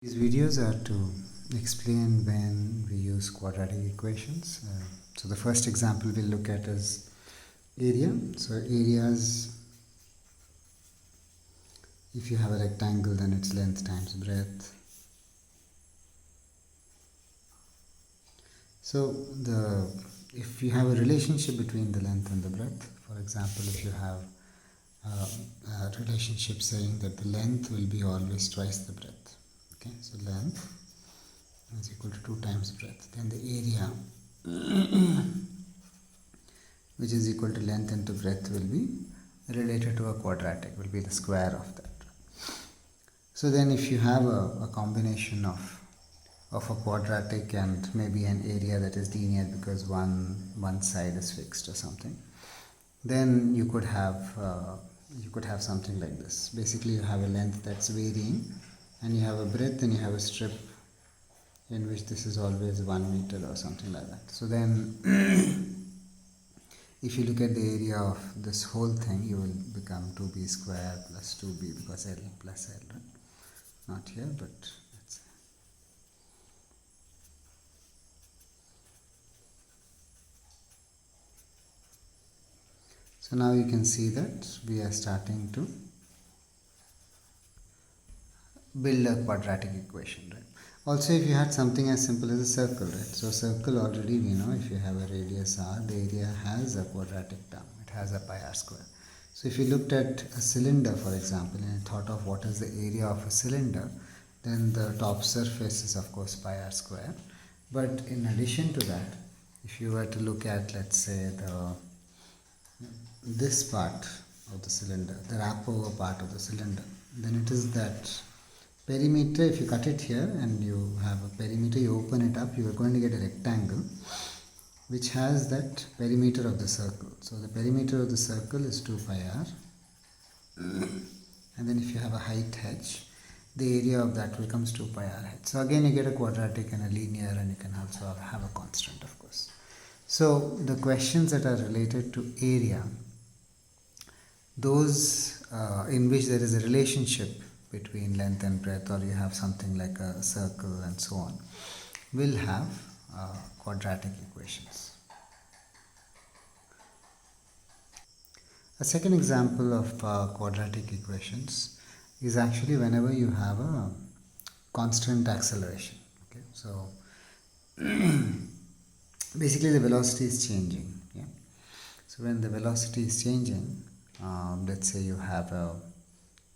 These videos are to explain when we use quadratic equations. So the first example we'll look at is area. So areas, if you have a rectangle, then it's length times breadth. So if you have a relationship between the length and the breadth, for example, if you have a relationship saying that the length will be always twice the breadth. Okay, so length is equal to 2 times breadth. Then the area, which is equal to length into breadth, will be related to a quadratic, will be the square of that. So then if you have a combination of a quadratic and maybe an area that is linear because one side is fixed or something, then you could have something like this. Basically, you have a length that's varying, and you have a breadth, and you have a strip in which this is always 1 meter or something like that. So then if you look at the area of this whole thing, you will become 2b square plus 2b because L plus L, right? Not here, but let's say. So now you can see that we are starting to build a quadratic equation, right? Also, if you had something as simple as a circle, right? So circle, already we know if you have a radius r, the area has a quadratic term. It has a pi r square. So if you looked at a cylinder, for example, and thought of what is the area of a cylinder, then the top surface is of course pi r square. But in addition to that, if you were to look at, let's say, this part of the cylinder, the wrap over part of the cylinder, then it is that perimeter. If you cut it here and you have a perimeter, you open it up, you are going to get a rectangle which has that perimeter of the circle. So the perimeter of the circle is 2 pi r, and then if you have a height h, the area of that becomes 2 pi r h. So again you get a quadratic and a linear, and you can also have a constant, of course. So the questions that are related to area, those in which there is a relationship between length and breadth, or you have something like a circle and so on, will have quadratic equations. A second example of quadratic equations is actually whenever you have a constant acceleration. Okay, so basically the velocity is changing. Yeah, so when the velocity is changing, let's say you have a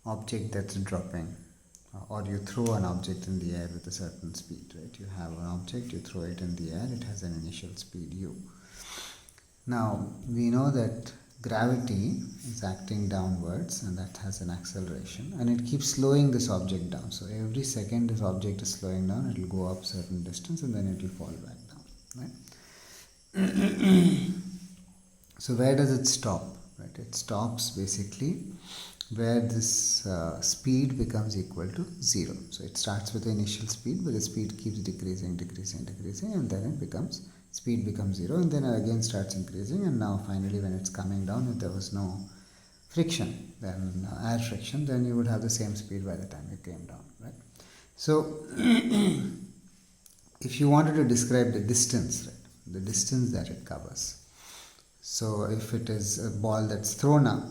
object that's dropping, or you throw an object in the air with a certain speed, right? You have an object, you throw it in the air, it has an initial speed u. Now we know that gravity is acting downwards, and that has an acceleration, and it keeps slowing this object down. So every second this object is slowing down, it will go up certain distance and then it will fall back down, right? So where does it stop, right? It stops basically where this speed becomes equal to 0. So it starts with the initial speed, but the speed keeps decreasing, and then it becomes, speed becomes 0, and then again starts increasing, and now finally when it's coming down, if there was no friction, then air friction, then you would have the same speed by the time you came down, right? So if you wanted to describe the distance, right, the distance that it covers, so if it is a ball that's thrown up,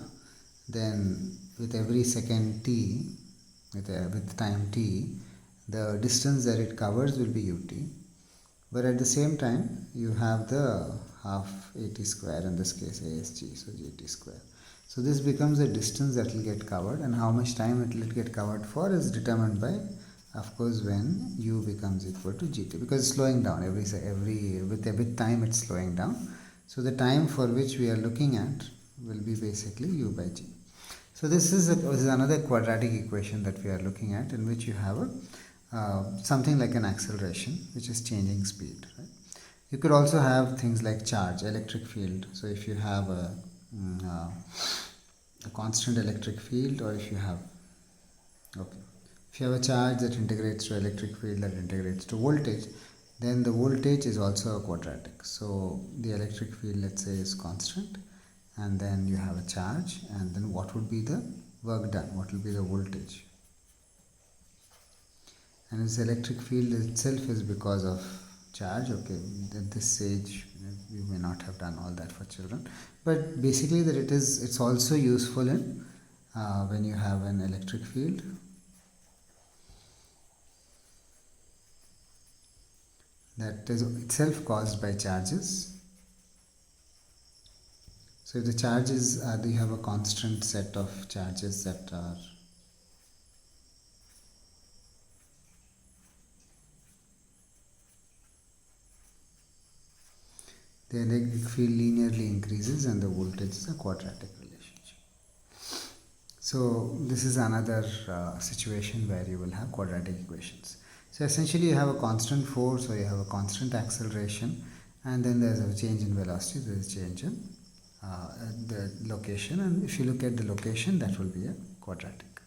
then with every second t, with time t, the distance that it covers will be ut. But at the same time, you have the half at square, in this case asg, so gt square. So this becomes the distance that will get covered, and how much time it will get covered for is determined by, of course, when u becomes equal to gt, because it's slowing down with time it's slowing down. So the time for which we are looking at will be basically u by g. So this is another quadratic equation that we are looking at, in which you have something like an acceleration which is changing speed, right? You could also have things like charge, electric field. So if you have a constant electric field, or if you have a charge that integrates to electric field that integrates to voltage, then the voltage is also a quadratic. So the electric field, let's say, is constant, and then you have a charge, and then what would be the work done, what will be the voltage, and its electric field itself is because of charge. Okay, at this age you may not have done all that for children, but basically that it's also useful in when you have an electric field that is itself caused by charges. So if the charges you have a constant set of charges that are the electric field linearly increases and the voltage is a quadratic relationship. So this is another situation where you will have quadratic equations. So essentially you have a constant force or you have a constant acceleration, and then there's a change in velocity, there is a change in the location, and if you look at the location, that will be a quadratic.